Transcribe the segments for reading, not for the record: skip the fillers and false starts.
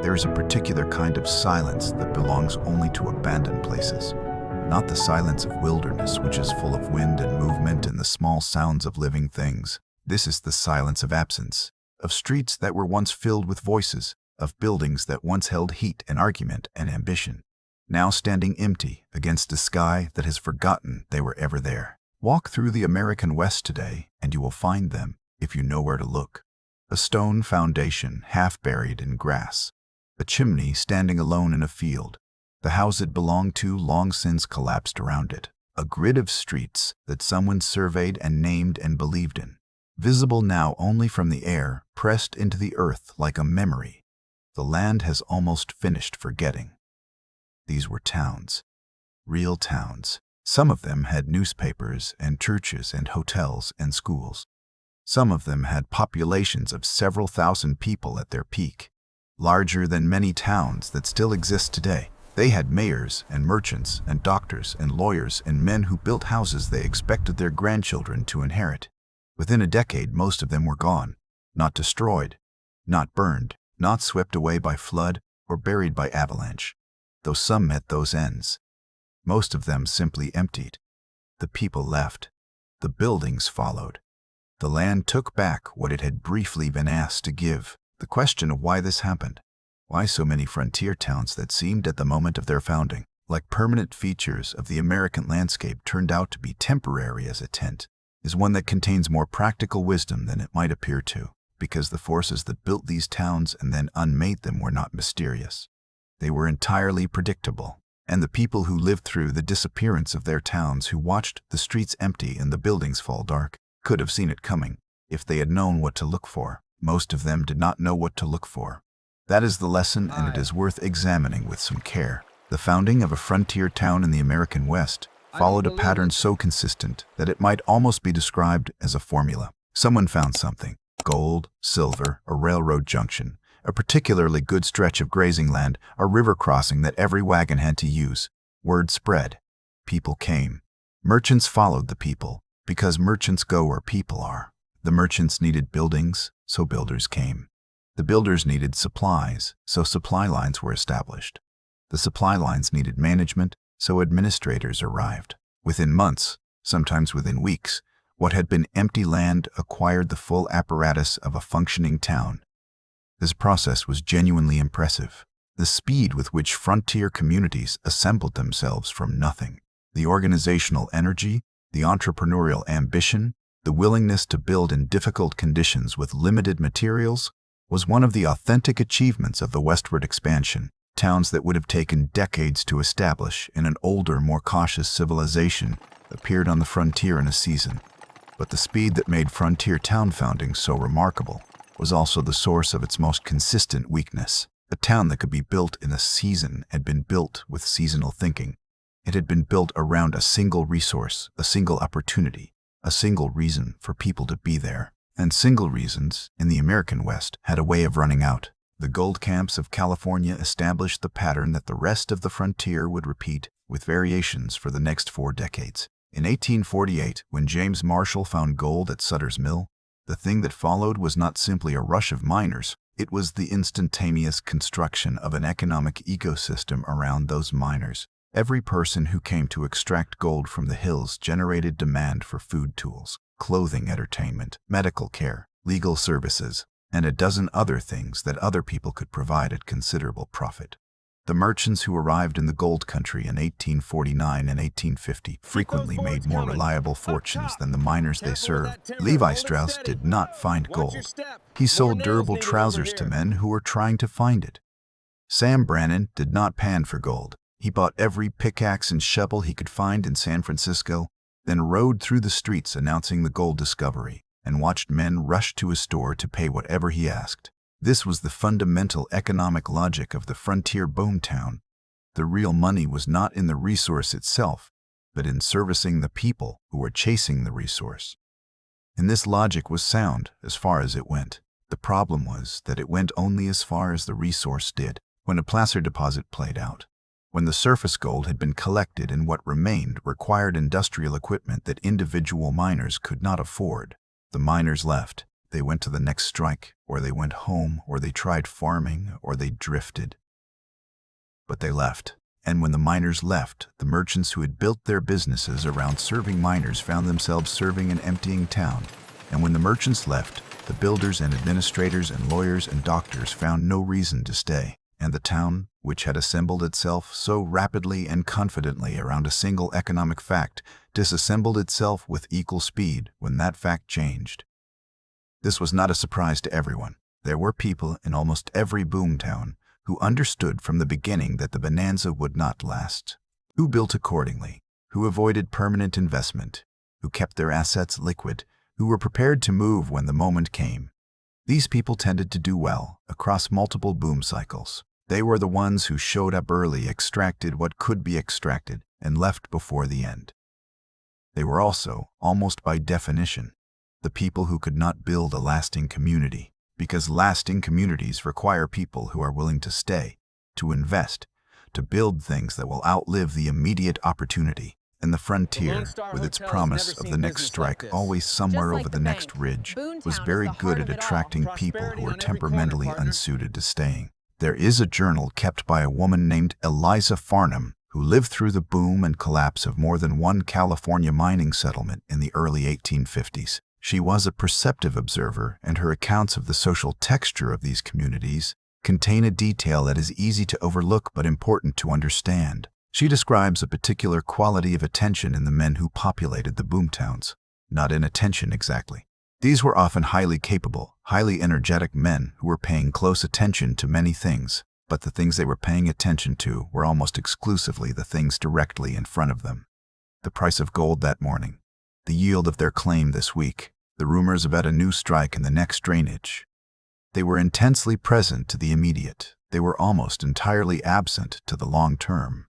There is a particular kind of silence that belongs only to abandoned places. Not the silence of wilderness, which is full of wind and movement and the small sounds of living things. This is the silence of absence, of streets that were once filled with voices, of buildings that once held heat and argument and ambition, now standing empty against a sky that has forgotten they were ever there. Walk through the American West today, and you will find them, if you know where to look. A stone foundation half buried in grass, a chimney standing alone in a field, the house it belonged to long since collapsed around it, a grid of streets that someone surveyed and named and believed in, visible now only from the air, pressed into the earth like a memory. The land has almost finished forgetting. These were towns, real towns. Some of them had newspapers and churches and hotels and schools. Some of them had populations of several thousand people at their peak, larger than many towns that still exist today. They had mayors and merchants and doctors and lawyers and men who built houses they expected their grandchildren to inherit. Within a decade, most of them were gone, not destroyed, not burned, not swept away by flood or buried by avalanche, though some met those ends. Most of them simply emptied. The people left. The buildings followed. The land took back what it had briefly been asked to give. The question of why this happened, why so many frontier towns that seemed at the moment of their founding like permanent features of the American landscape turned out to be temporary as a tent, is one that contains more practical wisdom than it might appear to, because the forces that built these towns and then unmade them were not mysterious. They were entirely predictable, and the people who lived through the disappearance of their towns, who watched the streets empty and the buildings fall dark, could have seen it coming if they had known what to look for. Most of them did not know what to look for. That is the lesson, and it is worth examining with some care. The founding of a frontier town in the American West followed a pattern so consistent that it might almost be described as a formula. Someone found something: gold, silver, a railroad junction, a particularly good stretch of grazing land, a river crossing that every wagon had to use. Word spread. People came. Merchants followed the people, because merchants go where people are. The merchants needed buildings, so builders came. The builders needed supplies, so supply lines were established. The supply lines needed management, so administrators arrived. Within months, sometimes within weeks, what had been empty land acquired the full apparatus of a functioning town. This process was genuinely impressive. The speed with which frontier communities assembled themselves from nothing, the organizational energy, the entrepreneurial ambition, the willingness to build in difficult conditions with limited materials, was one of the authentic achievements of the westward expansion. Towns that would have taken decades to establish in an older, more cautious civilization appeared on the frontier in a season. But the speed that made frontier town founding so remarkable was also the source of its most consistent weakness. A town that could be built in a season had been built with seasonal thinking. It had been built around a single resource, a single opportunity, a single reason for people to be there. And single reasons, in the American West, had a way of running out. The gold camps of California established the pattern that the rest of the frontier would repeat, with variations for the next 4 decades. In 1848, when James Marshall found gold at Sutter's Mill, the thing that followed was not simply a rush of miners, it was the instantaneous construction of an economic ecosystem around those miners. Every person who came to extract gold from the hills generated demand for food tools, clothing, entertainment, medical care, legal services, and a dozen other things that other people could provide at considerable profit. The merchants who arrived in the gold country in 1849 and 1850 frequently made more reliable fortunes than the miners they served. Levi Strauss did not find gold. He sold durable trousers to men who were trying to find it. Sam Brannan did not pan for gold. He bought every pickaxe and shovel he could find in San Francisco, then rode through the streets announcing the gold discovery, and watched men rush to his store to pay whatever he asked. This was the fundamental economic logic of the frontier boom town. The real money was not in the resource itself, but in servicing the people who were chasing the resource. And this logic was sound as far as it went. The problem was that it went only as far as the resource did. When a placer deposit played out, when the surface gold had been collected and what remained required industrial equipment that individual miners could not afford, the miners left. They went to the next strike, or they went home, or they tried farming, or they drifted. But they left. And when the miners left, the merchants who had built their businesses around serving miners found themselves serving an emptying town. And when the merchants left, the builders and administrators and lawyers and doctors found no reason to stay. And the town, which had assembled itself so rapidly and confidently around a single economic fact, disassembled itself with equal speed when that fact changed. This was not a surprise to everyone. There were people in almost every boomtown who understood from the beginning that the bonanza would not last, who built accordingly, who avoided permanent investment, who kept their assets liquid, who were prepared to move when the moment came. These people tended to do well across multiple boom cycles. They were the ones who showed up early, extracted what could be extracted, and left before the end. They were also, almost by definition, the people who could not build a lasting community, because lasting communities require people who are willing to stay, to invest, to build things that will outlive the immediate opportunity. And the frontier, with its promise of the next strike always somewhere over the next ridge, was very good at attracting people who were temperamentally unsuited to staying. There is a journal kept by a woman named Eliza Farnham, who lived through the boom and collapse of more than one California mining settlement in the early 1850s. She was a perceptive observer, and her accounts of the social texture of these communities contain a detail that is easy to overlook but important to understand. She describes a particular quality of attention in the men who populated the boomtowns. Not inattention exactly. These were often highly capable, highly energetic men who were paying close attention to many things, but the things they were paying attention to were almost exclusively the things directly in front of them. The price of gold that morning, the yield of their claim this week, the rumors about a new strike and the next drainage. They were intensely present to the immediate. They were almost entirely absent to the long term.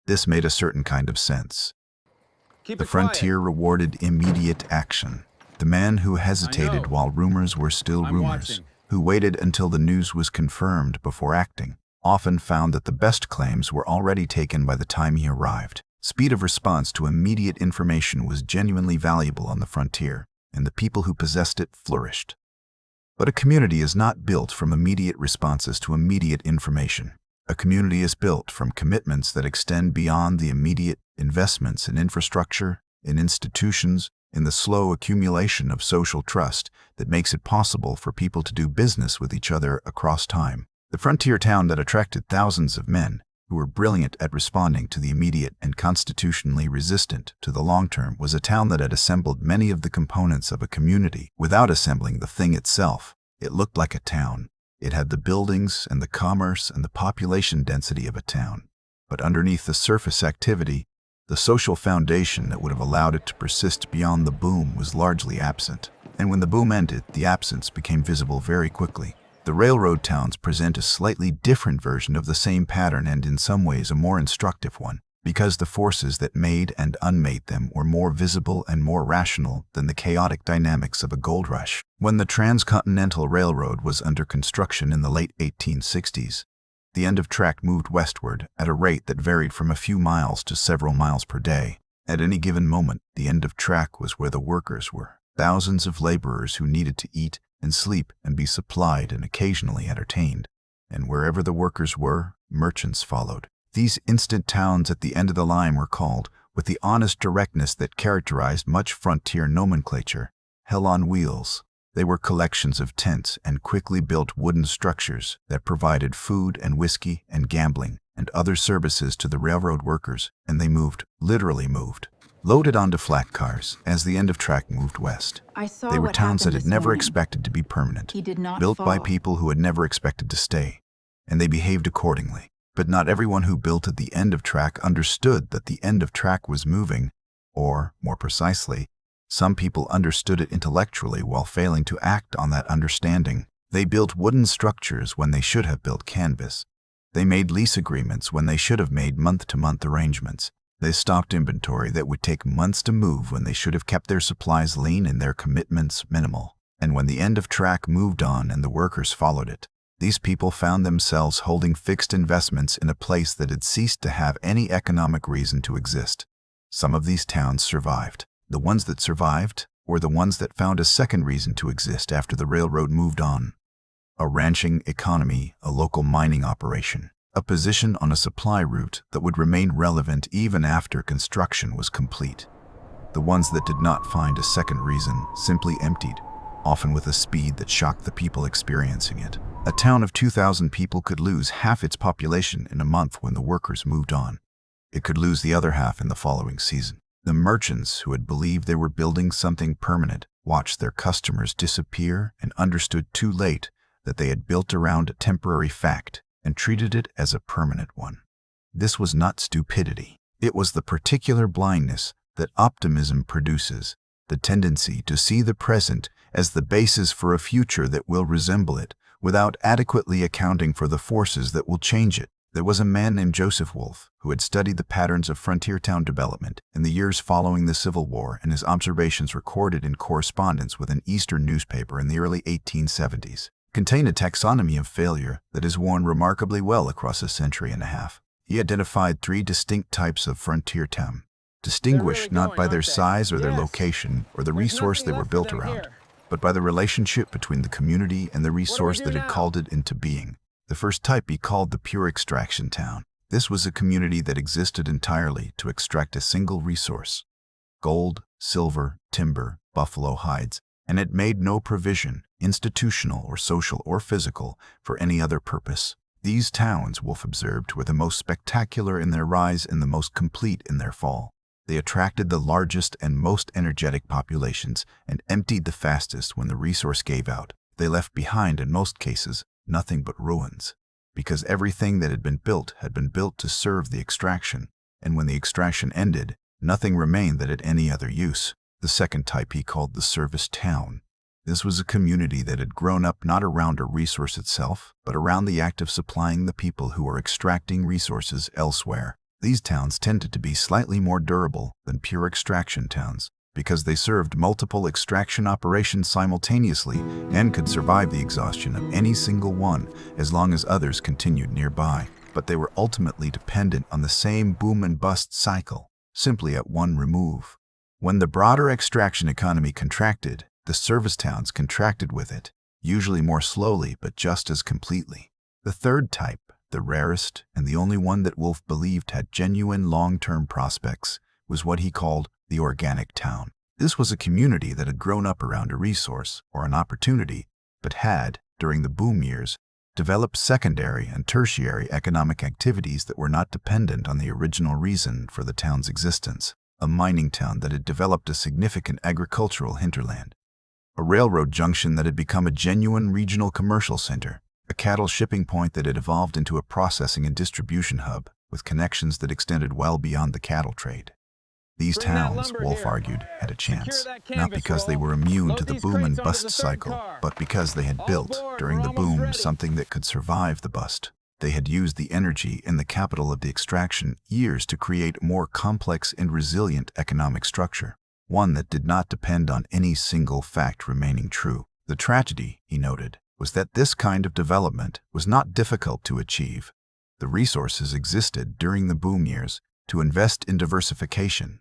This made a certain kind of sense. The frontier rewarded immediate action. The man who hesitated while rumors were still rumors, who waited until the news was confirmed before acting, often found that the best claims were already taken by the time he arrived. Speed of response to immediate information was genuinely valuable on the frontier, and the people who possessed it flourished. But a community is not built from immediate responses to immediate information. A community is built from commitments that extend beyond the immediate, investments in infrastructure, in institutions, in the slow accumulation of social trust that makes it possible for people to do business with each other across time. The frontier town that attracted thousands of men who were brilliant at responding to the immediate and constitutionally resistant to the long term was a town that had assembled many of the components of a community without assembling the thing itself. It looked like a town. It had the buildings and the commerce and the population density of a town. But underneath the surface activity, the social foundation that would have allowed it to persist beyond the boom was largely absent. And when the boom ended, the absence became visible very quickly. The railroad towns present a slightly different version of the same pattern, and in some ways a more instructive one, because the forces that made and unmade them were more visible and more rational than the chaotic dynamics of a gold rush. When the Transcontinental Railroad was under construction in the late 1860s, the end of track moved westward at a rate that varied from a few miles to several miles per day. At any given moment, the end of track was where the workers were. Thousands of laborers who needed to eat and sleep and be supplied and occasionally entertained. And wherever the workers were, merchants followed. These instant towns at the end of the line were called, with the honest directness that characterized much frontier nomenclature, hell on wheels. They were collections of tents and quickly built wooden structures that provided food and whiskey and gambling and other services to the railroad workers, and they moved, literally moved, loaded onto flat cars as the end of track moved west. They were towns that had never expected to be permanent, built by people who had never expected to stay, and they behaved accordingly. But not everyone who built at the end of track understood that the end of track was moving, or, more precisely, some people understood it intellectually while failing to act on that understanding. They built wooden structures when they should have built canvas. They made lease agreements when they should have made month-to-month arrangements. They stocked inventory that would take months to move when they should have kept their supplies lean and their commitments minimal. And when the end of track moved on and the workers followed it, these people found themselves holding fixed investments in a place that had ceased to have any economic reason to exist. Some of these towns survived. The ones that survived or the ones that found a second reason to exist after the railroad moved on. A ranching economy, a local mining operation, a position on a supply route that would remain relevant even after construction was complete. The ones that did not find a second reason simply emptied, often with a speed that shocked the people experiencing it. A town of 2,000 people could lose half its population in a month when the workers moved on. It could lose the other half in the following season. The merchants who had believed they were building something permanent watched their customers disappear and understood too late that they had built around a temporary fact and treated it as a permanent one. This was not stupidity. It was the particular blindness that optimism produces, the tendency to see the present as the basis for a future that will resemble it, without adequately accounting for the forces that will change it. There was a man named Joseph Wolfe who had studied the patterns of frontier town development in the years following the Civil War, and his observations, recorded in correspondence with an Eastern newspaper in the early 1870s, contain a taxonomy of failure that is worn remarkably well across a century and a half. He identified 3 distinct types of frontier town, distinguished not by their size or their location or the resource they were built around, but by the relationship between the community and the resource that had called it into being. The first type he called the pure extraction town. This was a community that existed entirely to extract a single resource: gold, silver, timber, buffalo hides, and it made no provision, institutional or social or physical, for any other purpose. These towns, Wolfe observed, were the most spectacular in their rise and the most complete in their fall. They attracted the largest and most energetic populations and emptied the fastest when the resource gave out. They left behind, in most cases, nothing but ruins, because everything that had been built to serve the extraction, and when the extraction ended, nothing remained that had any other use. The second type he called the service town. This was a community that had grown up not around a resource itself, but around the act of supplying the people who were extracting resources elsewhere. These towns tended to be slightly more durable than pure extraction towns, because they served multiple extraction operations simultaneously and could survive the exhaustion of any single one as long as others continued nearby. But they were ultimately dependent on the same boom and bust cycle, simply at one remove. When the broader extraction economy contracted, the service towns contracted with it, usually more slowly but just as completely. The third type, the rarest and the only one that Wolfe believed had genuine long-term prospects, was what he called the organic town. This was a community that had grown up around a resource or an opportunity, but had, during the boom years, developed secondary and tertiary economic activities that were not dependent on the original reason for the town's existence. A mining town that had developed a significant agricultural hinterland, a railroad junction that had become a genuine regional commercial center, a cattle shipping point that had evolved into a processing and distribution hub with connections that extended well beyond the cattle trade. These towns, Wolfe argued, had a chance, not because they were immune to the boom and bust cycle, but because they had built, during the boom, something that could survive the bust. They had used the energy and the capital of the extraction years to create a more complex and resilient economic structure, one that did not depend on any single fact remaining true. The tragedy, he noted, was that this kind of development was not difficult to achieve. The resources existed during the boom years to invest in diversification.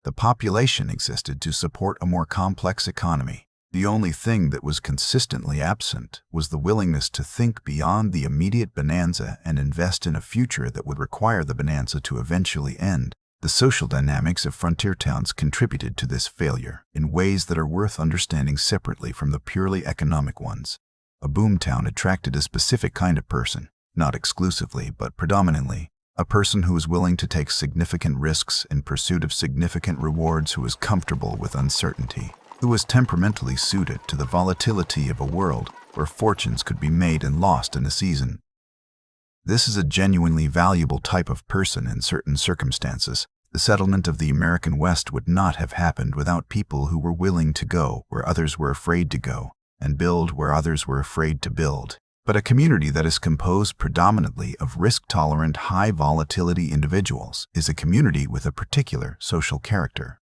The population existed to support a more complex economy. The only thing that was consistently absent was the willingness to think beyond the immediate bonanza and invest in a future that would require the bonanza to eventually end. The social dynamics of frontier towns contributed to this failure in ways that are worth understanding separately from the purely economic ones. A boom town attracted a specific kind of person, not exclusively but predominantly, a person who was willing to take significant risks in pursuit of significant rewards, who was comfortable with uncertainty, who was temperamentally suited to the volatility of a world where fortunes could be made and lost in a season. This is a genuinely valuable type of person in certain circumstances. The settlement of the American West would not have happened without people who were willing to go where others were afraid to go, and build where others were afraid to build. But a community that is composed predominantly of risk-tolerant, high-volatility individuals is a community with a particular social character.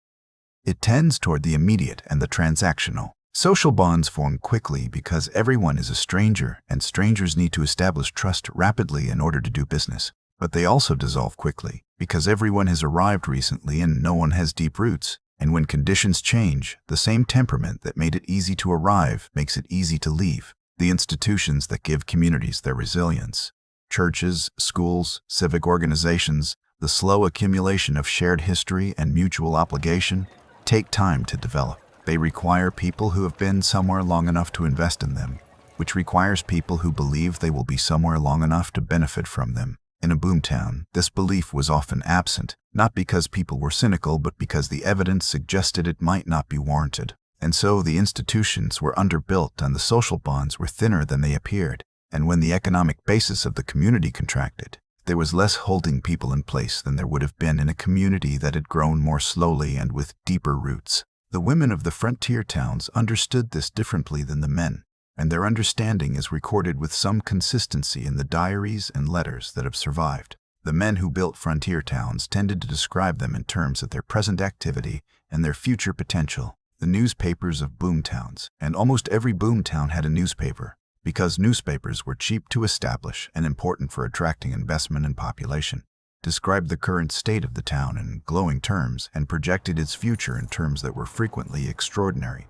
It tends toward the immediate and the transactional. Social bonds form quickly because everyone is a stranger, and strangers need to establish trust rapidly in order to do business. But they also dissolve quickly because everyone has arrived recently and no one has deep roots. And when conditions change, the same temperament that made it easy to arrive makes it easy to leave. The institutions that give communities their resilience, churches, schools, civic organizations, the slow accumulation of shared history and mutual obligation, take time to develop. They require people who have been somewhere long enough to invest in them, which requires people who believe they will be somewhere long enough to benefit from them. In a boomtown, this belief was often absent, not because people were cynical, but because the evidence suggested it might not be warranted. And so the institutions were underbuilt and the social bonds were thinner than they appeared. And when the economic basis of the community contracted, there was less holding people in place than there would have been in a community that had grown more slowly and with deeper roots. The women of the frontier towns understood this differently than the men, and their understanding is recorded with some consistency in the diaries and letters that have survived. The men who built frontier towns tended to describe them in terms of their present activity and their future potential. The newspapers of boomtowns, and almost every boomtown had a newspaper, because newspapers were cheap to establish and important for attracting investment and population, described the current state of the town in glowing terms and projected its future in terms that were frequently extraordinary.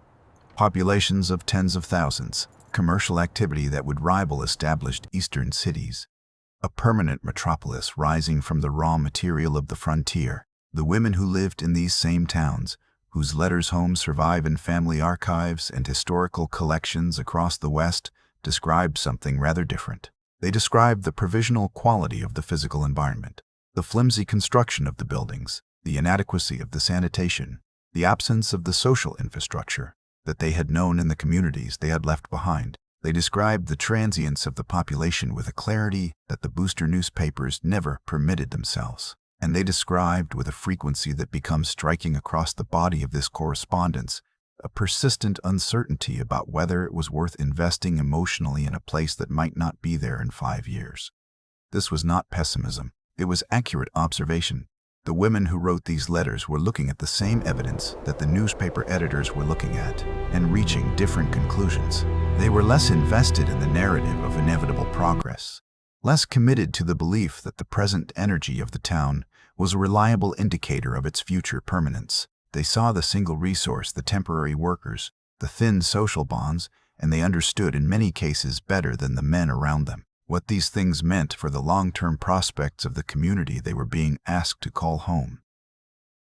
Populations of tens of thousands, commercial activity that would rival established eastern cities, a permanent metropolis rising from the raw material of the frontier. The women who lived in these same towns, whose letters' homes survive in family archives and historical collections across the West, described something rather different. They described the provisional quality of the physical environment, the flimsy construction of the buildings, the inadequacy of the sanitation, the absence of the social infrastructure that they had known in the communities they had left behind. They described the transience of the population with a clarity that the booster newspapers never permitted themselves. And they described with a frequency that becomes striking across the body of this correspondence a persistent uncertainty about whether it was worth investing emotionally in a place that might not be there in 5 years. This was not pessimism. It was accurate observation. The women who wrote these letters were looking at the same evidence that the newspaper editors were looking at and reaching different conclusions. They were less invested in the narrative of inevitable progress, less committed to the belief that the present energy of the town was a reliable indicator of its future permanence. They saw the single resource, the temporary workers, the thin social bonds, and they understood in many cases better than the men around them what these things meant for the long-term prospects of the community they were being asked to call home.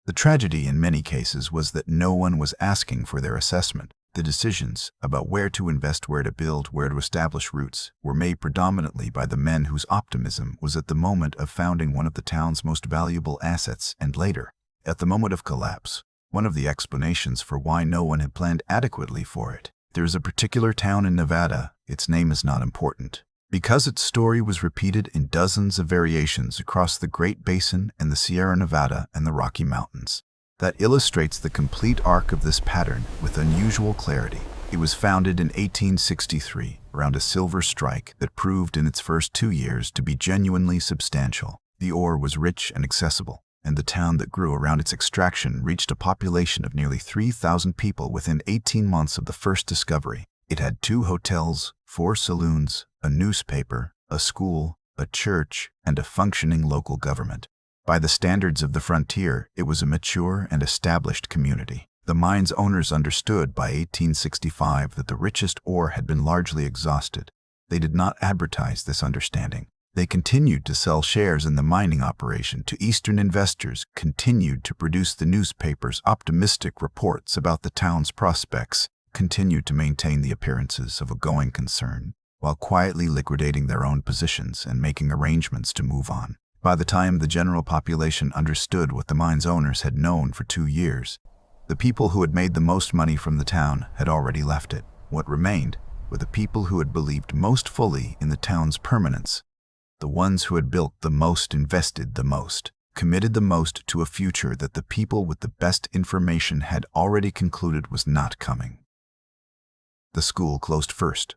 The tragedy in many cases was that no one was asking for their assessment. The decisions about where to invest, where to build, where to establish roots were made predominantly by the men whose optimism was at the moment of founding one of the town's most valuable assets, and later, at the moment of collapse, one of the explanations for why no one had planned adequately for it. There is a particular town in Nevada, its name is not important, because its story was repeated in dozens of variations across the Great Basin and the Sierra Nevada and the Rocky Mountains. That illustrates the complete arc of this pattern with unusual clarity. It was founded in 1863 around a silver strike that proved in its first 2 years to be genuinely substantial. The ore was rich and accessible, and the town that grew around its extraction reached a population of nearly 3,000 people within 18 months of the first discovery. It had 2 hotels, 4 saloons, a newspaper, a school, a church, and a functioning local government. By the standards of the frontier, it was a mature and established community. The mine's owners understood by 1865 that the richest ore had been largely exhausted. They did not advertise this understanding. They continued to sell shares in the mining operation to Eastern investors, continued to produce the newspaper's optimistic reports about the town's prospects, continued to maintain the appearances of a going concern, while quietly liquidating their own positions and making arrangements to move on. By the time the general population understood what the mine's owners had known for 2 years, the people who had made the most money from the town had already left it. What remained were the people who had believed most fully in the town's permanence, the ones who had built the most, invested the most, committed the most to a future that the people with the best information had already concluded was not coming. The school closed first,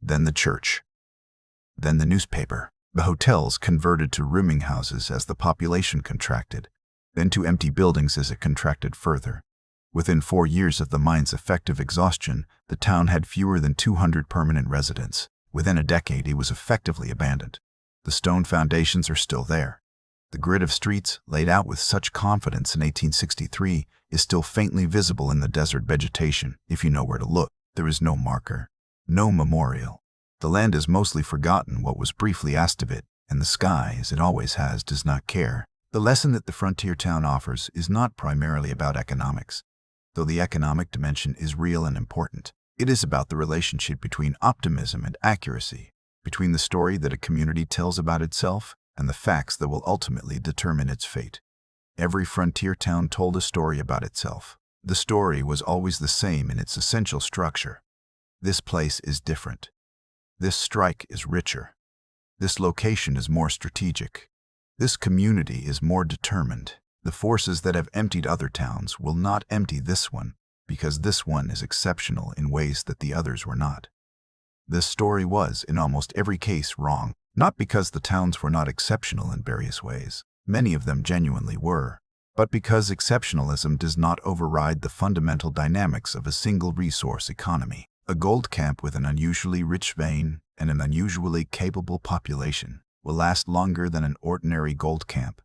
then the church, then the newspaper. The hotels converted to rooming houses as the population contracted, then to empty buildings as it contracted further. Within 4 years of the mine's effective exhaustion, the town had fewer than 200 permanent residents. Within a decade, it was effectively abandoned. The stone foundations are still there, The grid of streets, laid out with such confidence in 1863, is still faintly visible in the desert vegetation, if you know where to look. There is no marker, no memorial. The land has mostly forgotten what was briefly asked of it, and the sky, as it always has, does not care. The lesson that the frontier town offers is not primarily about economics, though the economic dimension is real and important. It is about the relationship between optimism and accuracy, between the story that a community tells about itself and the facts that will ultimately determine its fate. Every frontier town told a story about itself. The story was always the same in its essential structure. This place is different. This strike is richer. This location is more strategic. This community is more determined. The forces that have emptied other towns will not empty this one, because this one is exceptional in ways that the others were not. This story was, in almost every case, wrong, not because the towns were not exceptional in various ways. Many of them genuinely were, but because exceptionalism does not override the fundamental dynamics of a single resource economy. A gold camp with an unusually rich vein and an unusually capable population will last longer than an ordinary gold camp.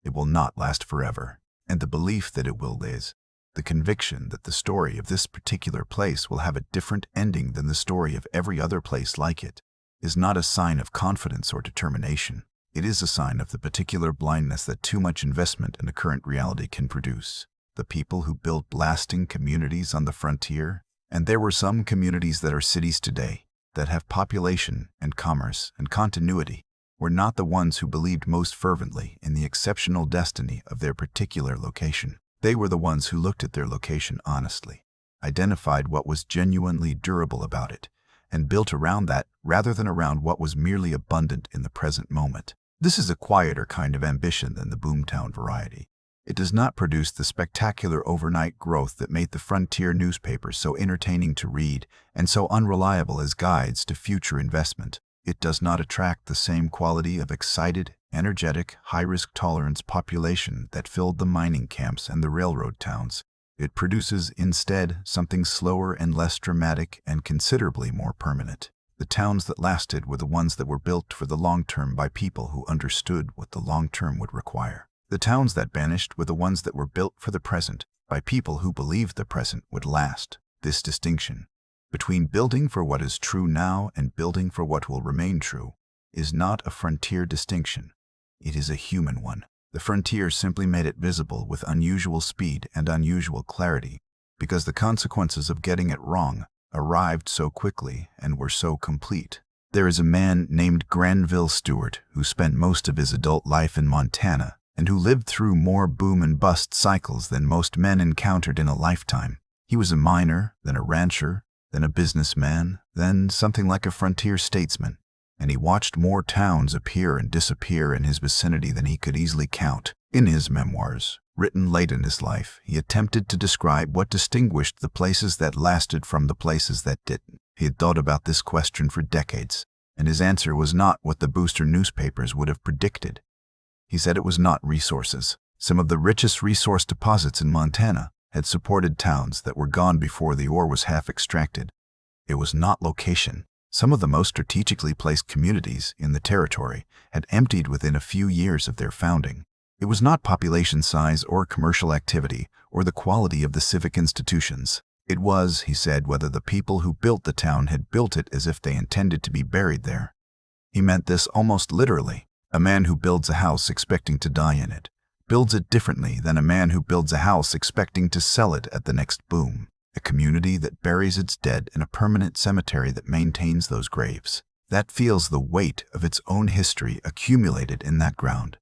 It will not last forever, and the belief that it will is, the conviction that the story of this particular place will have a different ending than the story of every other place like it, is not a sign of confidence or determination. It is a sign of the particular blindness that too much investment in the current reality can produce. The people who built lasting communities on the frontier, and there were some communities that are cities today, that have population and commerce and continuity, were not the ones who believed most fervently in the exceptional destiny of their particular location. They were the ones who looked at their location honestly, identified what was genuinely durable about it, and built around that rather than around what was merely abundant in the present moment. This is a quieter kind of ambition than the boomtown variety. It does not produce the spectacular overnight growth that made the frontier newspapers so entertaining to read and so unreliable as guides to future investment. It does not attract the same quality of excited, energetic, high-risk tolerance population that filled the mining camps and the railroad towns. It produces, instead, something slower and less dramatic and considerably more permanent. The towns that lasted were the ones that were built for the long term by people who understood what the long term would require. The towns that vanished were the ones that were built for the present by people who believed the present would last. This distinction between building for what is true now and building for what will remain true is not a frontier distinction. It is a human one. The frontier simply made it visible with unusual speed and unusual clarity because the consequences of getting it wrong arrived so quickly and were so complete. There is a man named Granville Stewart who spent most of his adult life in Montana and who lived through more boom and bust cycles than most men encountered in a lifetime. He was a miner, then a rancher, then a businessman, then something like a frontier statesman, and he watched more towns appear and disappear in his vicinity than he could easily count. In his memoirs, written late in his life, he attempted to describe what distinguished the places that lasted from the places that didn't. He had thought about this question for decades, and his answer was not what the booster newspapers would have predicted. He said it was not resources. Some of the richest resource deposits in Montana had supported towns that were gone before the ore was half extracted. It was not location. Some of the most strategically placed communities in the territory had emptied within a few years of their founding. It was not population size or commercial activity or the quality of the civic institutions. It was, he said, whether the people who built the town had built it as if they intended to be buried there. He meant this almost literally. A man who builds a house expecting to die in it builds it differently than a man who builds a house expecting to sell it at the next boom. A community that buries its dead in a permanent cemetery that maintains those graves, that feels the weight of its own history accumulated in that ground.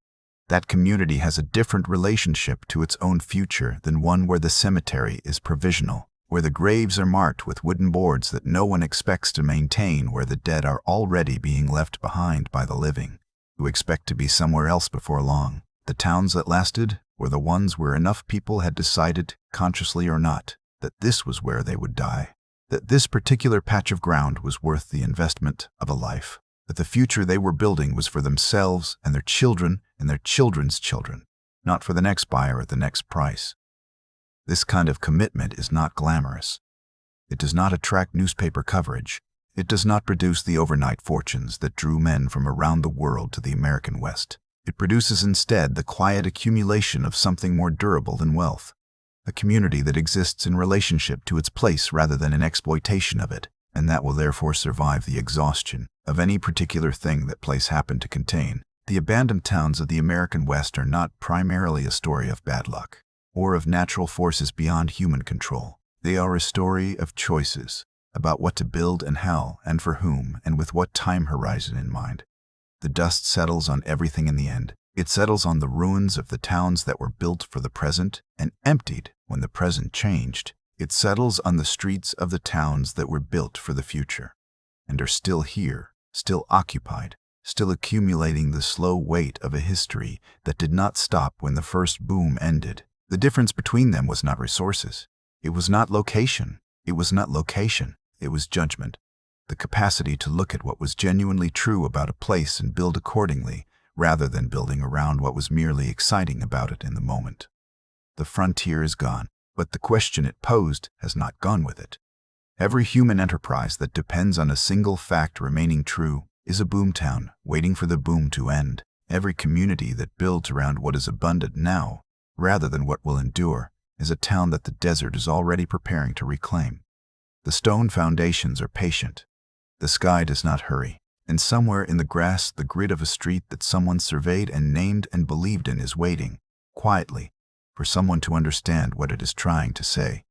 That community has a different relationship to its own future than one where the cemetery is provisional, where the graves are marked with wooden boards that no one expects to maintain, where the dead are already being left behind by the living, who expect to be somewhere else before long. The towns that lasted were the ones where enough people had decided, consciously or not, that this was where they would die, that this particular patch of ground was worth the investment of a life, that the future they were building was for themselves and their children and their children's children, not for the next buyer at the next price. This kind of commitment is not glamorous. It does not attract newspaper coverage. It does not produce the overnight fortunes that drew men from around the world to the American West. It produces instead the quiet accumulation of something more durable than wealth, a community that exists in relationship to its place rather than in exploitation of it, and that will therefore survive the exhaustion of any particular thing that place happened to contain. The abandoned towns of the American West are not primarily a story of bad luck or of natural forces beyond human control. They are a story of choices about what to build and how and for whom and with what time horizon in mind. The dust settles on everything in the end. It settles on the ruins of the towns that were built for the present and emptied when the present changed. It settles on the streets of the towns that were built for the future and are still here, still occupied, still accumulating the slow weight of a history that did not stop when the first boom ended. The difference between them was not resources. It was not location. It was not location. It was judgment. The capacity to look at what was genuinely true about a place and build accordingly, rather than building around what was merely exciting about it in the moment. The frontier is gone, but the question it posed has not gone with it. Every human enterprise that depends on a single fact remaining true is a boomtown waiting for the boom to end. Every community that builds around what is abundant now, rather than what will endure, is a town that the desert is already preparing to reclaim. The stone foundations are patient. The sky does not hurry. And somewhere in the grass, the grid of a street that someone surveyed and named and believed in is waiting, quietly, for someone to understand what it is trying to say.